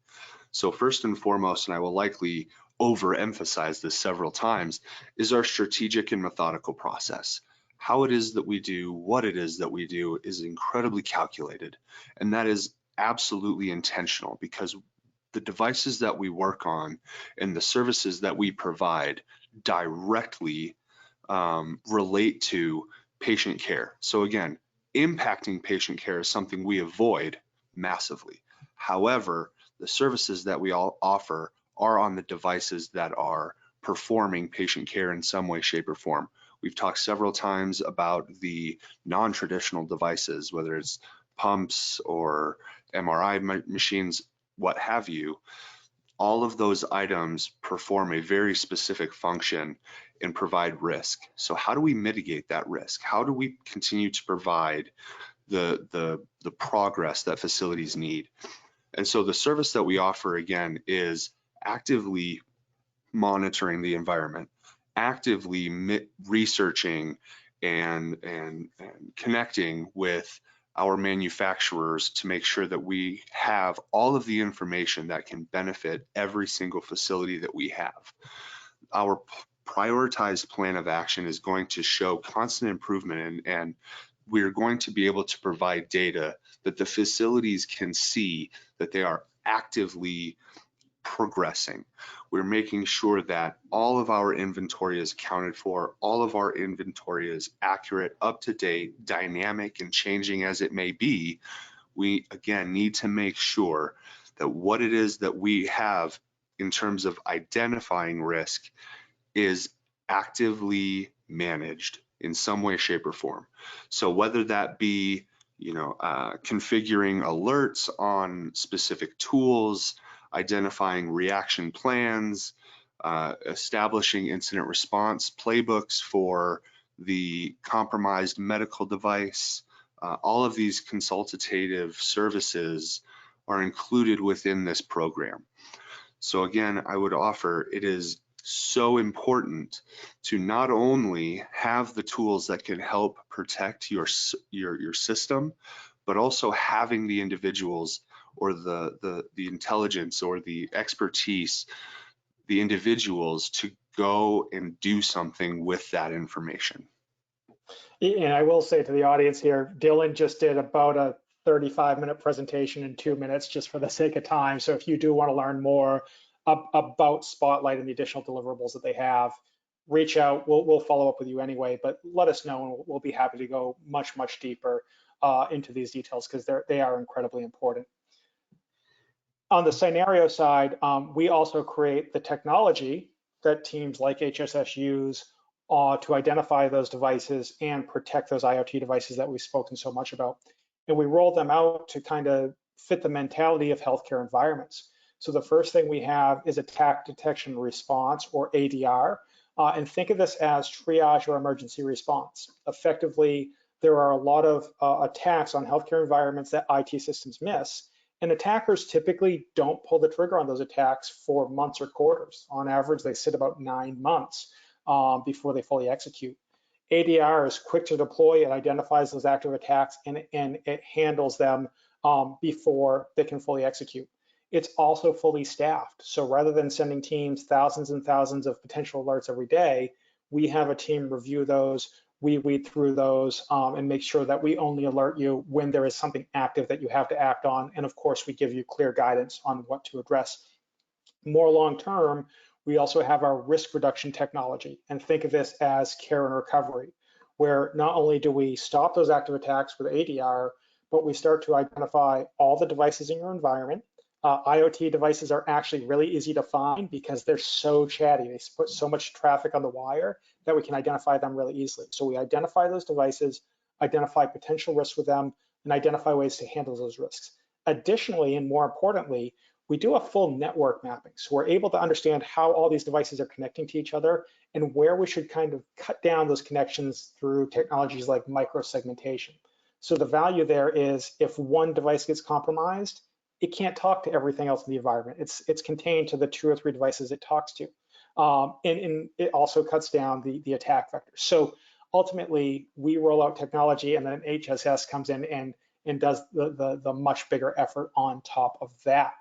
S3: So first and foremost, and I will likely overemphasize this several times, is our strategic and methodical process. How it is that we do what it is that we do is incredibly calculated, and that is absolutely intentional, because the devices that we work on and the services that we provide directly relate to patient care. So again, impacting patient care is something we avoid massively. However, the services that we all offer are on the devices that are performing patient care in some way, shape, or form. We've talked several times about the non-traditional devices, whether it's pumps or MRI machines, what have you. All of those items perform a very specific function and provide risk. So how do we mitigate that risk? How do we continue to provide the progress that facilities need? And so the service that we offer, again, is actively monitoring the environment, actively researching and connecting with our manufacturers to make sure that we have all of the information that can benefit every single facility that we have. Our prioritized plan of action is going to show constant improvement, and we're going to be able to provide data that the facilities can see that they are actively progressing. We're making sure that all of our inventory is accounted for, all of our inventory is accurate, up to date, dynamic, and changing as it may be. We, again, need to make sure that what it is that we have in terms of identifying risk is actively managed in some way, shape, or form. So whether that be, configuring alerts on specific tools, identifying reaction plans, establishing incident response playbooks for the compromised medical device, all of these consultative services are included within this program. So again, I would offer, it is so important to not only have the tools that can help protect your system, but also having the individuals or the intelligence or the expertise, the individuals to go and do something with that information.
S2: And I will say to the audience here, Dylan just did about a 35-minute presentation in 2 minutes just for the sake of time. So if you do want to learn more about Spotlight and the additional deliverables that they have, reach out. We'll follow up with you anyway, but let us know and we'll be happy to go much, much deeper into these details because they are incredibly important. On the Cynerio side, we also create the technology that teams like HSS use to identify those devices and protect those IoT devices that we've spoken so much about. and we rolled them out to kind of fit the mentality of healthcare environments. So the first thing we have is attack detection and response, or ADR, and think of this as triage or emergency response. Effectively, there are a lot of attacks on healthcare environments that IT systems miss, and attackers typically don't pull the trigger on those attacks for months or quarters. On average, they sit about 9 months before they fully execute. ADR is quick to deploy. It identifies those active attacks and it handles them before they can fully execute. It's also fully staffed. So rather than sending teams thousands and thousands of potential alerts every day, we have a team review those, we weed through those and make sure that we only alert you when there is something active that you have to act on. And of course, we give you clear guidance on what to address. More long-term, we also have our risk reduction technology, and think of this as care and recovery, where not only do we stop those active attacks with ADR, but we start to identify all the devices in your environment. IoT devices are actually really easy to find because they're so chatty. They put so much traffic on the wire that we can identify them really easily. So we identify those devices, identify potential risks with them, and identify ways to handle those risks. Additionally, and more importantly, we do a full network mapping. So we're able to understand how all these devices are connecting to each other and where we should kind of cut down those connections through technologies like micro-segmentation. So the value there is if one device gets compromised, it can't talk to everything else in the environment. It's contained to the 2 or 3 devices it talks to. And it also cuts down the attack vector. So ultimately, we roll out technology and then HSS comes in and does the much bigger effort on top of that.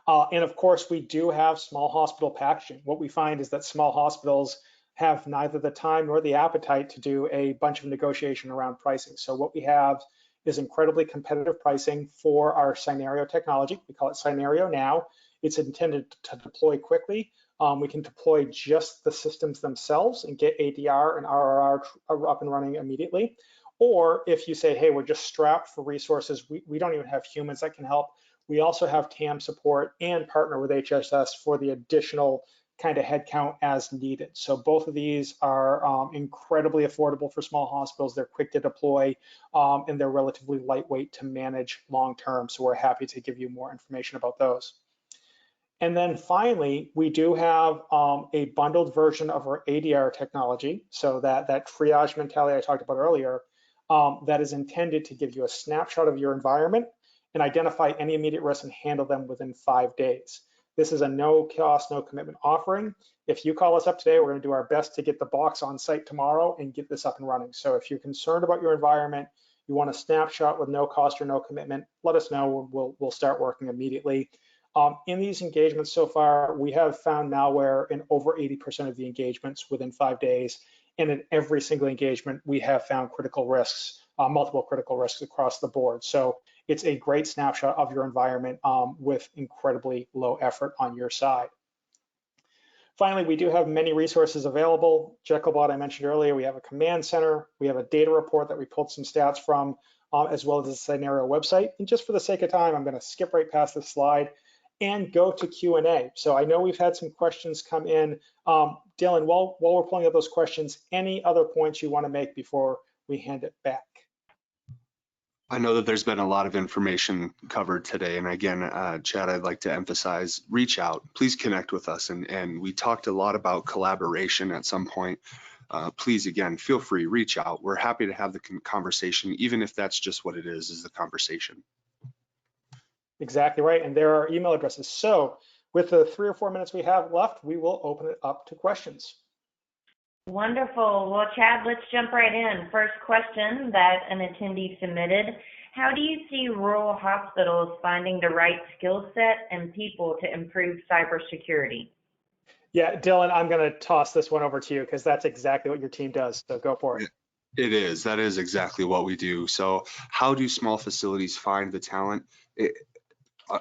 S2: And of course, we do have small hospital packaging. What we find is that small hospitals have neither the time nor the appetite to do a bunch of negotiation around pricing. So what we have is incredibly competitive pricing for our Cynerio technology. We call it Cynerio now. It's intended to deploy quickly. We can deploy just the systems themselves and get ADR and RRR up and running immediately. Or if you say, hey, we're just strapped for resources, we don't even have humans that can help. We also have TAM support and partner with HSS for the additional kind of headcount as needed. So both of these are incredibly affordable for small hospitals. They're quick to deploy and they're relatively lightweight to manage long-term. So we're happy to give you more information about those. And then finally, we do have a bundled version of our ADR technology. So that triage mentality I talked about earlier, that is intended to give you a snapshot of your environment and identify any immediate risks and handle them within 5 days. This is a no cost, no commitment offering. If you call us up today, we're going to do our best to get the box on site tomorrow and get this up and running. So if you're concerned about your environment, you want a snapshot with no cost or no commitment, let us know. We'll start working immediately. In these engagements so far, we have found malware in over 80% of the engagements within 5 days. And in every single engagement, we have found critical risks, multiple critical risks across the board. So it's a great snapshot of your environment with incredibly low effort on your side. Finally, we do have many resources available. Jekylbot, I mentioned earlier, we have a command center. We have a data report that we pulled some stats from, as well as the Cynerio website. And just for the sake of time, I'm going to skip right past this slide and go to Q&A. So I know we've had some questions come in. Dylan, while we're pulling up those questions, any other points you want to make before we hand it back?
S3: I know that there's been a lot of information covered today. And again, Chad, I'd like to emphasize, reach out, please connect with us. And we talked a lot about collaboration at some point. Please, again, feel free, reach out. We're happy to have the conversation, even if that's just what it is the conversation.
S2: Exactly right. And there are email addresses. So with the 3 or 4 minutes we have left, we will open it up to questions.
S1: Wonderful. Well, Chad, let's jump right in. First question that an attendee submitted: how do you see rural hospitals finding the right skill set and people to improve cybersecurity?
S2: Yeah, Dylan, I'm going to toss this one over to you because that's exactly what your team does. So go for it.
S3: It is. That is exactly what we do. So how do small facilities find the talent?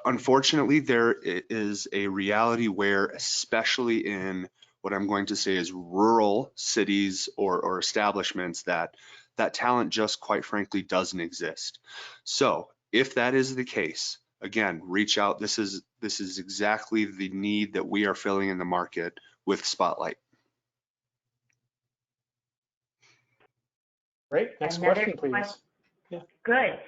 S3: Unfortunately, there is a reality where, especially in what I'm going to say is rural cities or establishments, that talent just quite frankly doesn't exist. So if that is the case, again, reach out. This is exactly the need that we are filling in the market with Spotlight.
S2: Great. Next question, please.
S1: Good.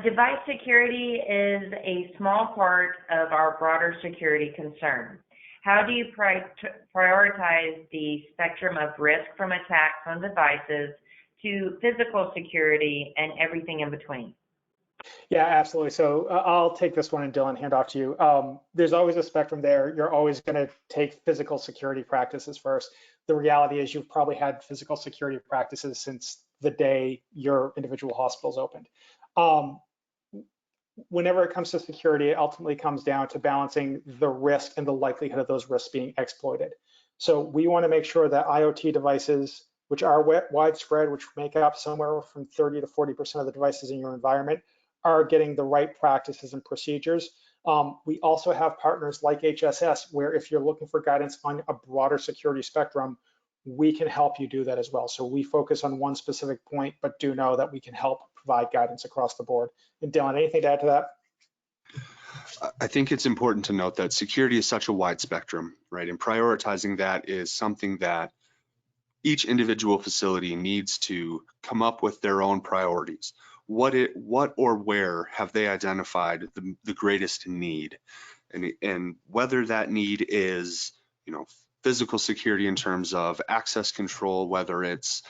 S1: Device security is a small part of our broader security concern. How do you prioritize the spectrum of risk from attacks on devices to physical security and everything in between?
S2: Yeah, absolutely. So I'll take this one and Dylan, hand off to you. There's always a spectrum there. You're always going to take physical security practices first. The reality is you've probably had physical security practices since the day your individual hospital's opened. Whenever it comes to security, it ultimately comes down to balancing the risk and the likelihood of those risks being exploited. So we want to make sure that IoT devices, which are widespread, which make up somewhere from 30 to 40% of the devices in your environment, are getting the right practices and procedures. We also have partners like HSS, where if you're looking for guidance on a broader security spectrum, we can help you do that as well. So we focus on one specific point, but do know that we can help provide guidance across the board. And Dylan, anything to add to that?
S3: I think it's important to note that security is such a wide spectrum, right? And prioritizing that is something that each individual facility needs to come up with their own priorities. What or where have they identified the greatest need? And whether that need is, physical security in terms of access control, whether it's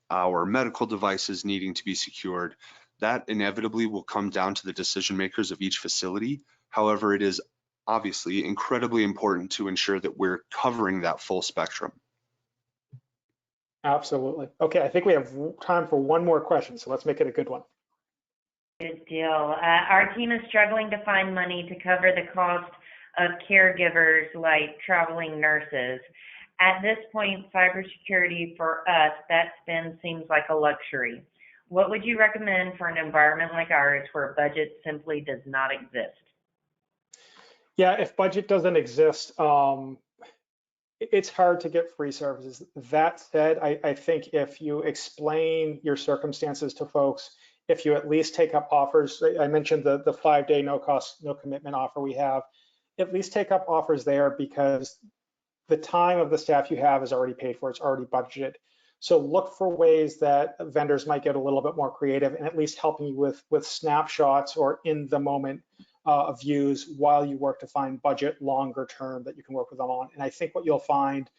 S3: our medical devices needing to be secured, that inevitably will come down to the decision makers of each facility. However, it is obviously incredibly important to ensure that we're covering that full spectrum.
S2: Absolutely. Okay, I think we have time for one more question, so let's make it a good one.
S1: Good deal. Our team is struggling to find money to cover the cost of caregivers like traveling nurses. At this point, cybersecurity for us, that spend seems like a luxury. What would you recommend for an environment like ours where budget simply does not exist?
S2: Yeah, if budget doesn't exist, it's hard to get free services. That said, I think if you explain your circumstances to folks, if you at least take up offers, I mentioned the 5-day no cost, no commitment offer we have, at least take up offers there, because the time of the staff you have is already paid for, it's already budgeted. So look for ways that vendors might get a little bit more creative and at least helping you with snapshots or in the moment views while you work to find budget longer term that you can work with them on. And I think what you'll find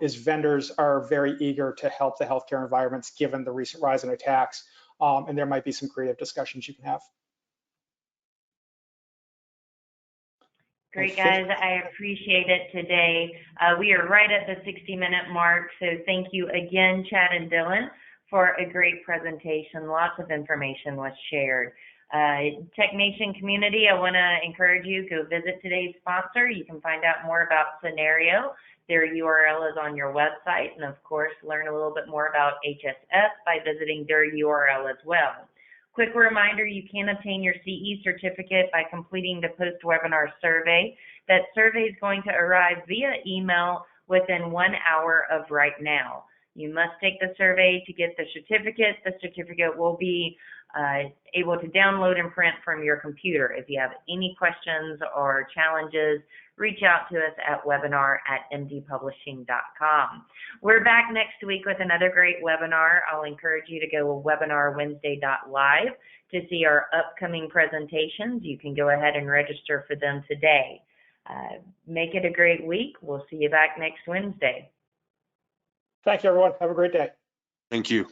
S2: is vendors are very eager to help the healthcare environments given the recent rise in attacks, and there might be some creative discussions you can have.
S1: Great, guys. I appreciate it today. We are right at the 60-minute mark, so thank you again, Chad and Dylan, for a great presentation. Lots of information was shared. TechNation community, I want to encourage you, go visit today's sponsor. You can find out more about Cynerio. Their URL is on your website, and of course, learn a little bit more about HSS by visiting their URL as well. Quick reminder, you can obtain your CE certificate by completing the post-webinar survey. That survey is going to arrive via email within 1 hour of right now. You must take the survey to get the certificate. The certificate will be able to download and print from your computer. If you have any questions or challenges, reach out to us at webinar@mdpublishing.com. We're back next week with another great webinar. I'll encourage you to go to webinarwednesday.live to see our upcoming presentations. You can go ahead and register for them today. Make it a great week. We'll see you back next Wednesday.
S2: Thank you, everyone. Have a great day.
S3: Thank you.